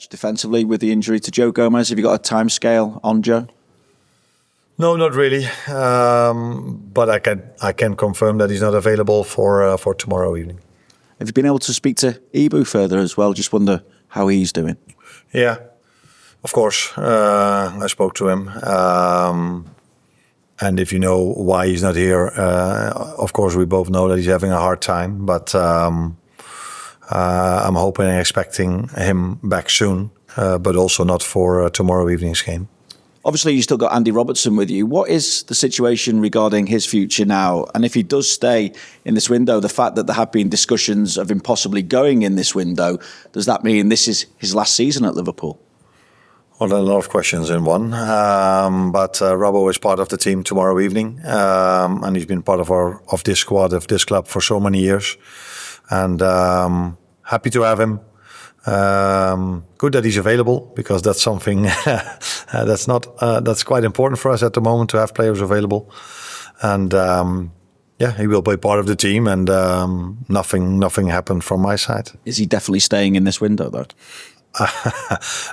Defensively with the injury to Joe Gomez, have you got a timescale on Joe? No, not really. But I can confirm that he's not available for tomorrow evening. Have you been able to speak to Ibu further as well? Just wonder how he's doing. Yeah, of course. I spoke to him. And if you know why he's not here, of course we both know that he's having a hard time. But I'm hoping and expecting him back soon, but also not for tomorrow evening's game. Obviously, you still got Andy Robertson with you. What is the situation regarding his future now? And if he does stay in this window, the fact that there have been discussions of him possibly going in this window, does that mean this is his last season at Liverpool? Well, a lot of questions in one. But Robbo is part of the team tomorrow evening. And he's been part of this squad, of this club for so many years. And happy to have him. Good that he's available, because that's something that's quite important for us at the moment, to have players available. And he will be part of the team, and nothing happened from my side. Is he definitely staying in this window though?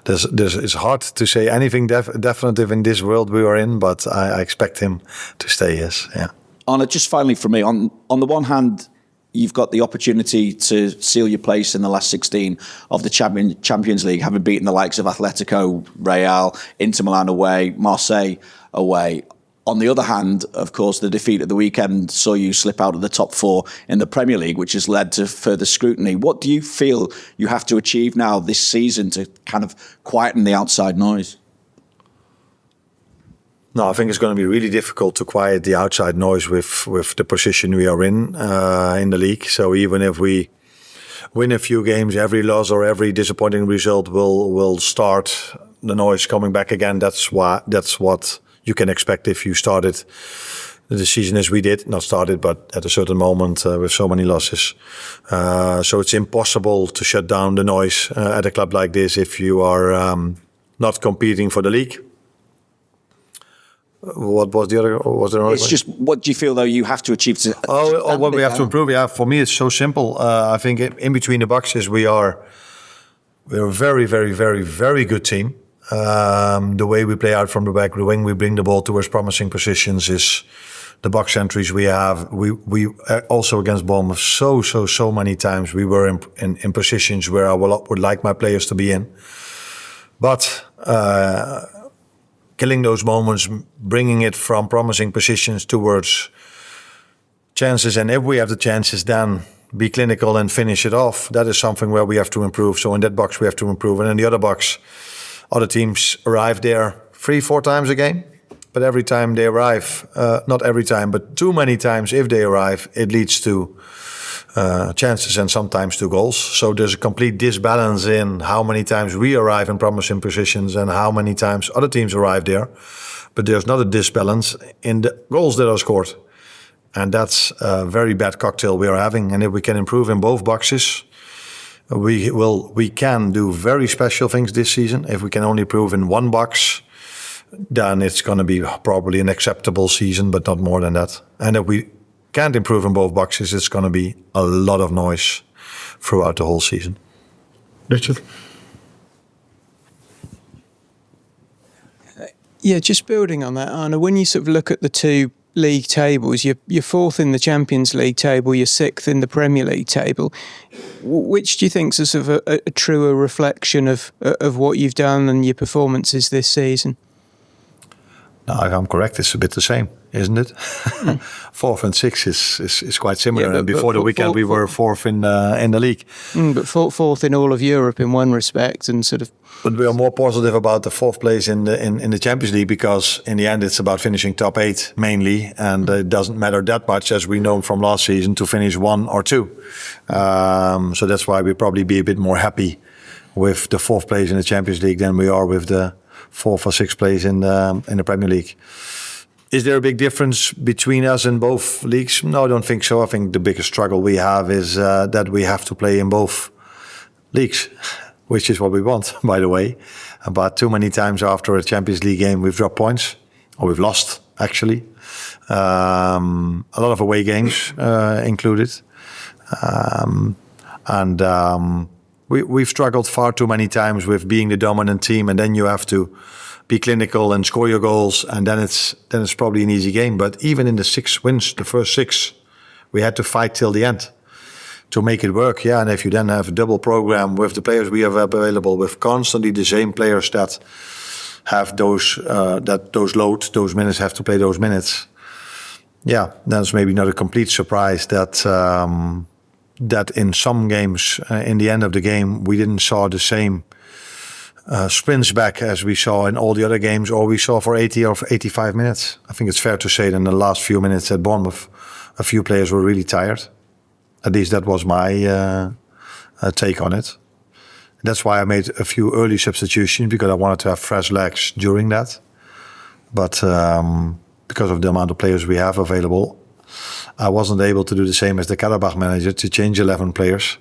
It's hard to say anything definitive in this world we are in, but I expect him to stay. Yes, yeah. Arne, just finally for me, on the one hand, you've got the opportunity to seal your place in the last 16 of the Champions League, having beaten the likes of Atletico, Real, Inter Milan away, Marseille away. On the other hand, of course, the defeat at the weekend saw you slip out of the top four in the Premier League, which has led to further scrutiny. What do you feel you have to achieve now this season to kind of quieten the outside noise? No, I think it's going to be really difficult to quiet the outside noise with the position we are in the league. So even if we win a few games, every loss or every disappointing result will start the noise coming back again. That's what you can expect if you started the season as we did. Not started, but at a certain moment with so many losses. So it's impossible to shut down the noise at a club like this if you are not competing for the league. What was the other? Was there another? It's just, what do you feel though you have to achieve? What we have to improve. Yeah, for me it's so simple. I think in between the boxes we're a very, very, very, very good team. The way we play out from the back, the way we bring the ball towards promising positions, is the box entries we have. We also against Bournemouth so many times we were in positions where I would like my players to be in, but. Killing those moments, bringing it from promising positions towards chances, and if we have the chances, then be clinical and finish it off. That is something where we have to improve. So in that box we have to improve, and in the other box, other teams arrive there 3-4 times a game. But every time they arrive, not every time, but too many times, if they arrive, it leads to chances and sometimes to goals. So there's a complete disbalance in how many times we arrive in promising positions and how many times other teams arrive there. But there's not a disbalance in the goals that are scored. And that's a very bad cocktail we are having. And if we can improve in both boxes, we can do very special things this season. If we can only improve in one box, then it's going to be probably an acceptable season, but not more than that. And if we can't improve in both boxes, it's going to be a lot of noise throughout the whole season. Richard? Yeah, just building on that, Arne, when you sort of look at the two league tables, you're fourth in the Champions League table, you're sixth in the Premier League table. Which do you think is sort of a truer reflection of what you've done and your performances this season? No, if I'm correct, it's a bit the same, isn't it? Fourth and sixth is quite similar. Yeah, and before the weekend, we were fourth in the league. But fourth in all of Europe in one respect, and sort of. But we are more positive about the fourth place in the Champions League, because in the end it's about finishing top 8 mainly, and it doesn't matter that much, as we know from last season, to finish 1 or 2. So that's why we'll probably be a bit more happy with the fourth place in the Champions League than we are with the 4th or 6th place in the Premier League. Is there a big difference between us in both leagues? No, I don't think so. I think the biggest struggle we have is that we have to play in both leagues, which is what we want, by the way. But too many times after a Champions League game, we've dropped points, or we've lost, actually. A lot of away games included. And we've struggled far too many times with being the dominant team, and then you have to be clinical and score your goals, and then it's probably an easy game. But even in the 6 wins, the first 6, we had to fight till the end to make it work. Yeah, and if you then have a double program with the players we have available, with constantly the same players that have those loads, those minutes, have to play those minutes. Yeah, then it's maybe not a complete surprise that in some games, in the end of the game, we didn't saw the same sprints back as we saw in all the other games, or we saw for 80 or 85 minutes. I think it's fair to say that in the last few minutes at Bournemouth, a few players were really tired. At least that was my take on it. That's why I made a few early substitutions, because I wanted to have fresh legs during that. But because of the amount of players we have available, I wasn't able to do the same as the Qarabag manager, to change 11 players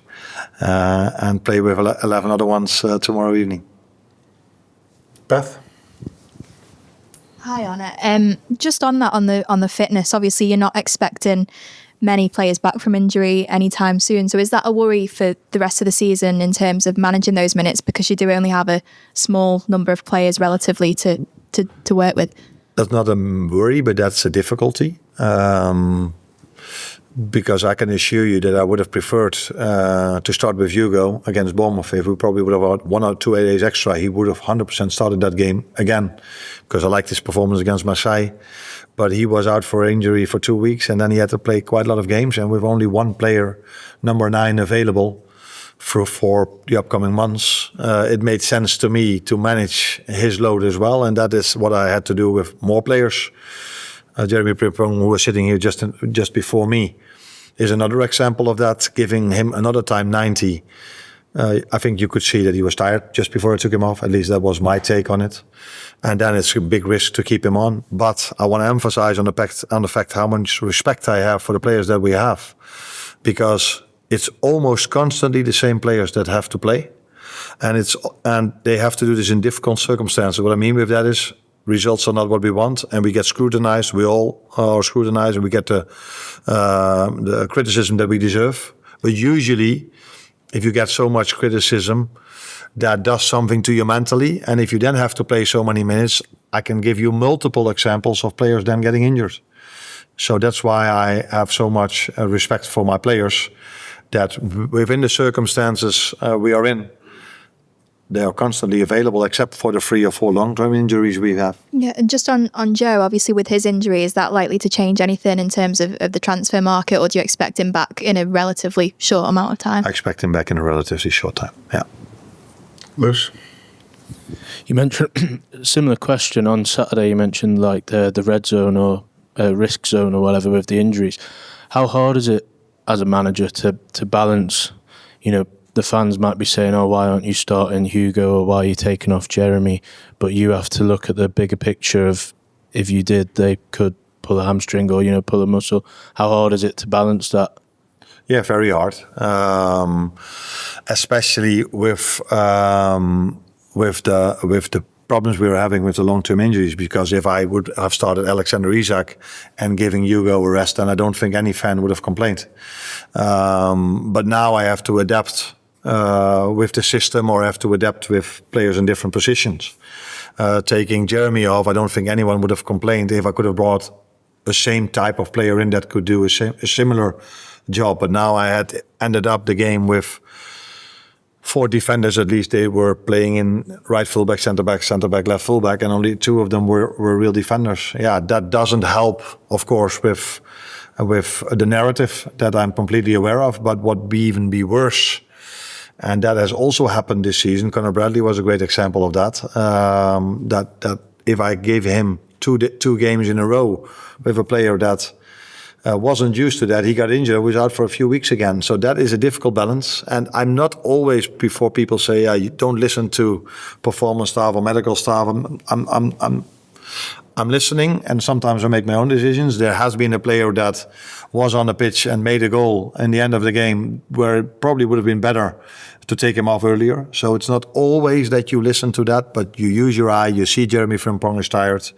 and play with 11 other ones tomorrow evening. Beth? Hi, Arne. Just on that, on the fitness, obviously you're not expecting many players back from injury anytime soon. So is that a worry for the rest of the season in terms of managing those minutes, because you do only have a small number of players relatively to work with? That's not a worry, but that's a difficulty. Because I can assure you that I would have preferred to start with Hugo against Bournemouth. If we probably would have had 1 or 2 days extra, he would have 100% started that game again, because I liked his performance against Marseille. But he was out for injury for 2 weeks, and then he had to play quite a lot of games. And with only one player, number 9, available for the upcoming months, it made sense to me to manage his load as well. And that is what I had to do with more players. Jeremy Frimpong, who was sitting here just before me, is another example of that, giving him another time 90. I think you could see that he was tired just before I took him off. At least that was my take on it. And then it's a big risk to keep him on. But I want to emphasize on the fact how much respect I have for the players that we have, because it's almost constantly the same players that have to play, and they have to do this in difficult circumstances. What I mean with that is, results are not what we want, and we get scrutinized. We all are scrutinized, and we get the criticism that we deserve. But usually, if you get so much criticism, that does something to you mentally. And if you then have to play so many minutes, I can give you multiple examples of players then getting injured. So that's why I have so much respect for my players, that within the circumstances we are in, they are constantly available, except for the 3 or 4 long-term injuries we have. Yeah, and just on Joe, obviously with his injury, is that likely to change anything in terms of the transfer market, or do you expect him back in a relatively short amount of time? I expect him back in a relatively short time, yeah. Lewis? You mentioned a similar question on Saturday. You mentioned like the red zone or risk zone or whatever with the injuries. How hard is it as a manager to balance, the fans might be saying, oh, why aren't you starting Hugo, or why are you taking off Jeremy? But you have to look at the bigger picture of, if you did, they could pull a hamstring or, pull a muscle. How hard is it to balance that? Yeah, very hard. Especially with the problems we were having with the long-term injuries. Because if I would have started Alexander Isak and giving Hugo a rest, then I don't think any fan would have complained. But now I have to adapt with the system, or have to adapt with players in different positions. Taking Jeremy off, I don't think anyone would have complained if I could have brought the same type of player in that could do a similar job. But now I had ended up the game with 4 defenders at least. They were playing in right fullback, centre back, left fullback, and only 2 of them were real defenders. Yeah, that doesn't help, of course, with the narrative that I'm completely aware of. But what would even be worse, and that has also happened this season, Conor Bradley was a great example of that. That if I gave him two games in a row with a player that wasn't used to that, he got injured, was out for a few weeks again. So that is a difficult balance. And I'm not always, before people say, you don't listen to performance staff or medical staff, I'm listening, and sometimes I make my own decisions. There has been a player that was on the pitch and made a goal in the end of the game, where it probably would have been better to take him off earlier. So it's not always that you listen to that, but you use your eye. You see Jeremy Frimpong is tired.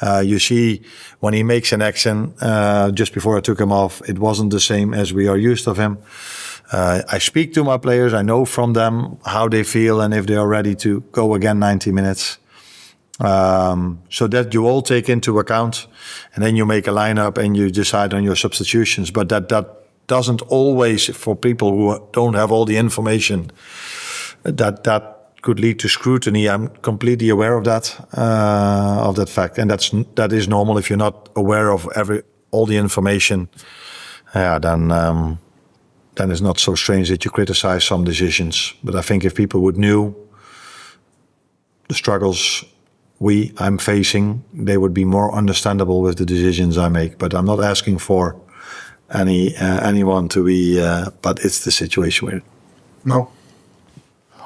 You see when he makes an action, just before I took him off, it wasn't the same as we are used of him. I speak to my players. I know from them how they feel and if they are ready to go again 90 minutes. So that you all take into account, and then you make a lineup and you decide on your substitutions. But that doesn't always, for people who don't have all the information, that could lead to scrutiny. I'm completely aware of that fact, and that is normal. If you're not aware of all the information, then it's not so strange that you criticize some decisions. But I think if people would knew the struggles I'm facing, they would be more understandable with the decisions I make. But I'm not asking for anyone to be, but it's the situation we're in. No.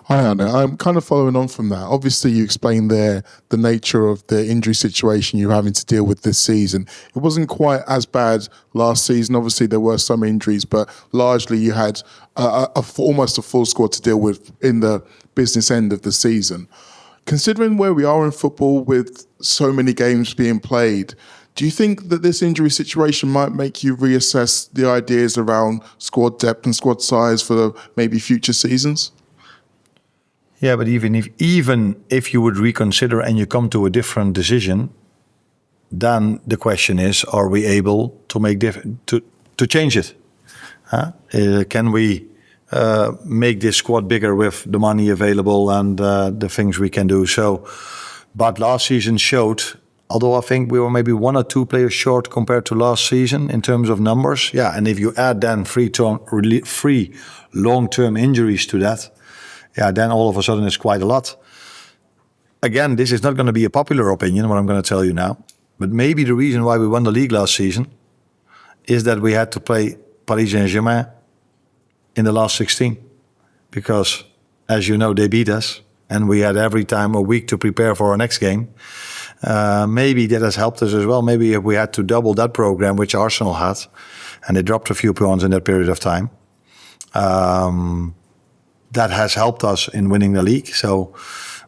Hi, Arne. I'm kind of following on from that. Obviously, you explained there the nature of the injury situation you're having to deal with this season. It wasn't quite as bad last season. Obviously, there were some injuries, but largely you had almost a full squad to deal with in the business end of the season. Considering where we are in football with so many games being played, do you think that this injury situation might make you reassess the ideas around squad depth and squad size for maybe future seasons? Yeah, but even if you would reconsider and you come to a different decision, then the question is: are we able to make to change it? Can we make this squad bigger with the money available and the things we can do? So, but last season showed, although I think we were maybe 1 or 2 players short compared to last season in terms of numbers. Yeah, and if you add then 3 long-term injuries to that, yeah, then all of a sudden it's quite a lot. Again, this is not going to be a popular opinion, what I'm going to tell you now. But maybe the reason why we won the league last season is that we had to play Paris Saint-Germain in the last 16. Because, as you know, they beat us. And we had every time a week to prepare for our next game. Maybe that has helped us as well. Maybe if we had to double that program, which Arsenal had, and they dropped a few points in that period of time, that has helped us in winning the league. So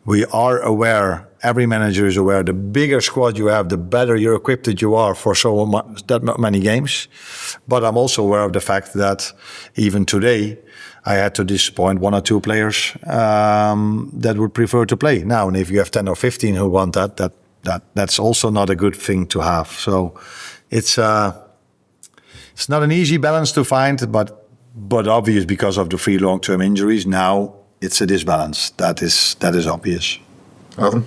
we are aware, every manager is aware, the bigger squad you have, the better you're equipped that you are for that many games. But I'm also aware of the fact that even today, I had to disappoint 1 or 2 players that would prefer to play. Now, and if you have 10 or 15 who want that's also not a good thing to have. So it's not an easy balance to find, but obvious because of the 3 long-term injuries. Now it's a disbalance. That is obvious. Alvin?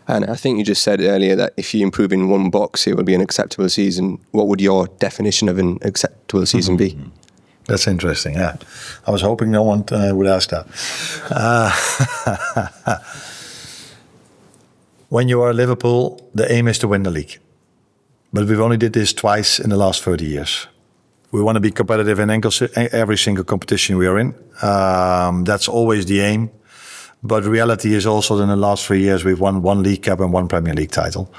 And I think you just said earlier that if you improve in one box, it would be an acceptable season. What would your definition of an acceptable season be? That's interesting, yeah. I was hoping no one would ask that. When you are Liverpool, the aim is to win the league. But we've only did this twice in the last 30 years. We want to be competitive in every single competition we are in. That's always the aim. But reality is also that in the last 3 years, we've won 1 League Cup and 1 Premier League title.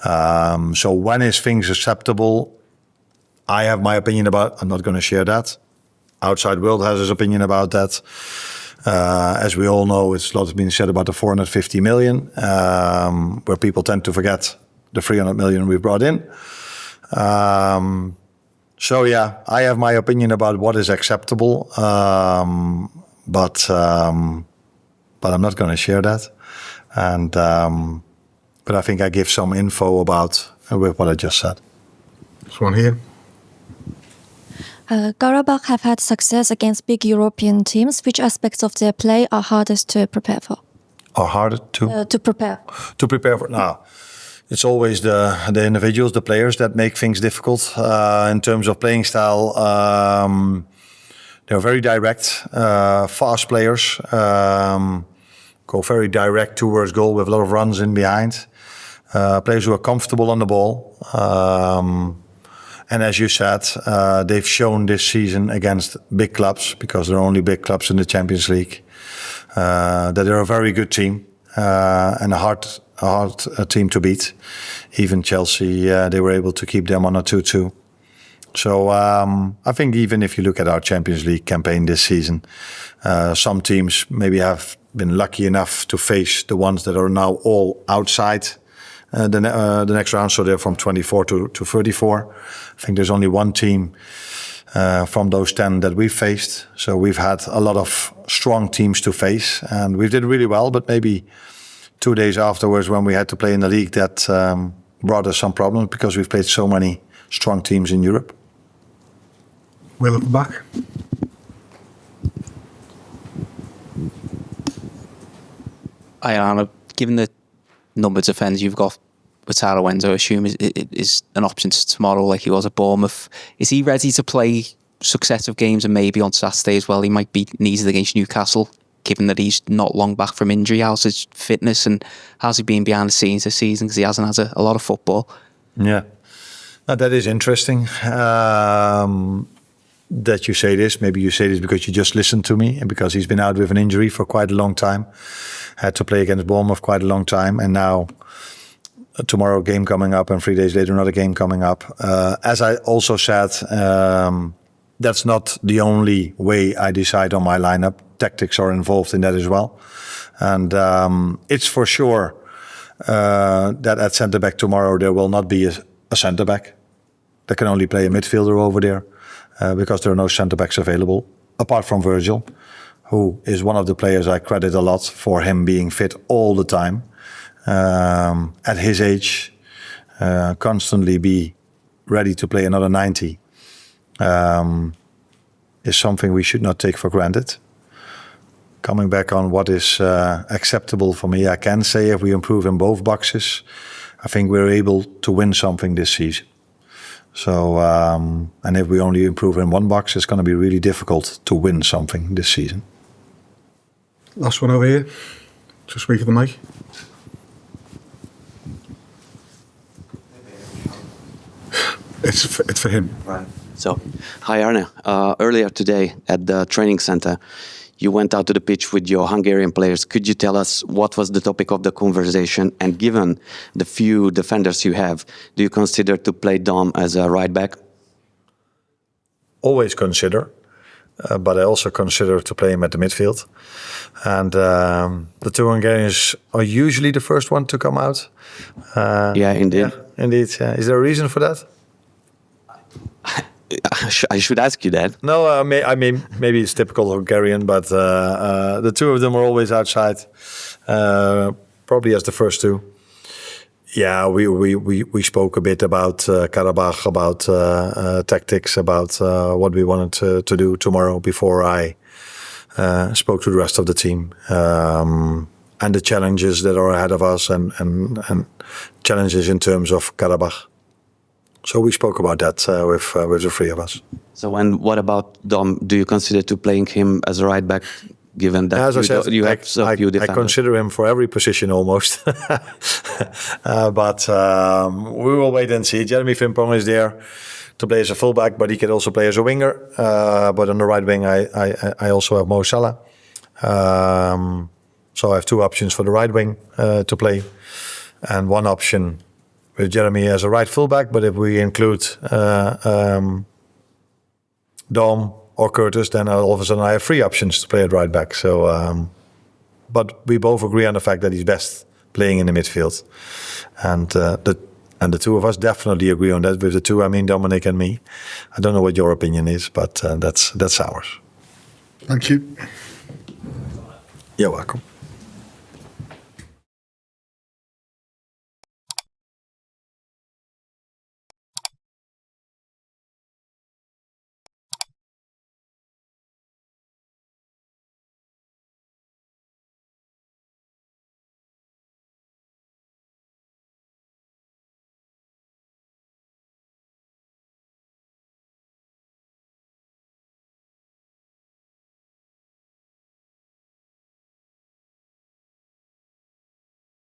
So when is things acceptable? I have my opinion about. I'm not going to share that. Outside world has his opinion about that. As we all know, it's a lot has been said about the 450 million, where people tend to forget the 300 million we brought in. So yeah, I have my opinion about what is acceptable, but I'm not going to share that. And but I think I give some info about with what I just said. This one here. Qarabag have had success against big European teams. Which aspects of their play are hardest to prepare for? Or harder to prepare? To prepare for now. It's always the individuals, the players that make things difficult in terms of playing style. They're very direct, fast players. Go very direct towards goal with a lot of runs in behind. Players who are comfortable on the ball. And as you said, they've shown this season against big clubs, because there are only big clubs in the Champions League, that they're a very good team and a hard team to beat. Even Chelsea, they were able to keep them on a 2-2. So I think even if you look at our Champions League campaign this season, some teams maybe have been lucky enough to face the ones that are now all outside the next round, so they're from 24 to 34. I think there's only one team from those 10 that we've faced. So we've had a lot of strong teams to face, and we did really well. But maybe 2 days afterwards, when we had to play in the league, that brought us some problems because we've played so many strong teams in Europe. Will at the back. Hi, Arne. Given the number of defenders you've got, Wataru, Endo, I assume, is an option tomorrow like he was at Bournemouth. Is he ready to play successive games and maybe on Saturday as well? He might be needed against Newcastle, given that he's not long back from injury. How's his fitness and how's he been behind the scenes this season? Because he hasn't had a lot of football. Yeah, now, that is interesting that you say this. Maybe you say this because you just listened to me and because he's been out with an injury for quite a long time. Had to play against Bournemouth quite a long time, and now tomorrow a game coming up and 3 days later another game coming up. As I also said, that's not the only way I decide on my lineup. Tactics are involved in that as well. And it's for sure that at centre-back tomorrow there will not be a centre-back. There can only play a midfielder over there because there are no centre-backs available, apart from Virgil, who is one of the players I credit a lot for him being fit all the time. At his age, constantly be ready to play another 90 is something we should not take for granted. Coming back on what is acceptable for me, I can say if we improve in both boxes, I think we're able to win something this season. So, and if we only improve in one box, it's going to be really difficult to win something this season. Last one over here. Just speak of the mic. It's for him. Right. So, hi Arne. Earlier today at the training center, you went out to the pitch with your Hungarian players. Could you tell us what was the topic of the conversation? And given the few defenders you have, do you consider to play Dom as a right back? Always consider, but I also consider to play him at the midfield. And the two Hungarians are usually the first one to come out. Yeah, indeed. Yeah, indeed. Yeah. Is there a reason for that? I should ask you that. No, I mean maybe it's typical Hungarian, but the two of them are always outside, probably as the first two. Yeah, we spoke a bit about Qarabag, about tactics, about what we wanted to do tomorrow before I spoke to the rest of the team, and the challenges that are ahead of us, and challenges in terms of Qarabag. So we spoke about that with the three of us. So, and what about Dom? Do you consider to playing him as a right back, given that you have so few defenders? I consider him for every position almost. But we will wait and see. Jeremy Frimpong is there to play as a fullback, but he can also play as a winger. But on the right wing, I also have Mo Salah. So I have two options for the right wing to play, and one option with Jeremy as a right fullback, but if we include Dom or Curtis, then all of a sudden I have three options to play at right back. So, but we both agree on the fact that he's best playing in the midfield, and the two of us definitely agree on that. With the two, I mean Dominik and me. I don't know what your opinion is, but that's ours. Thank you. You're welcome.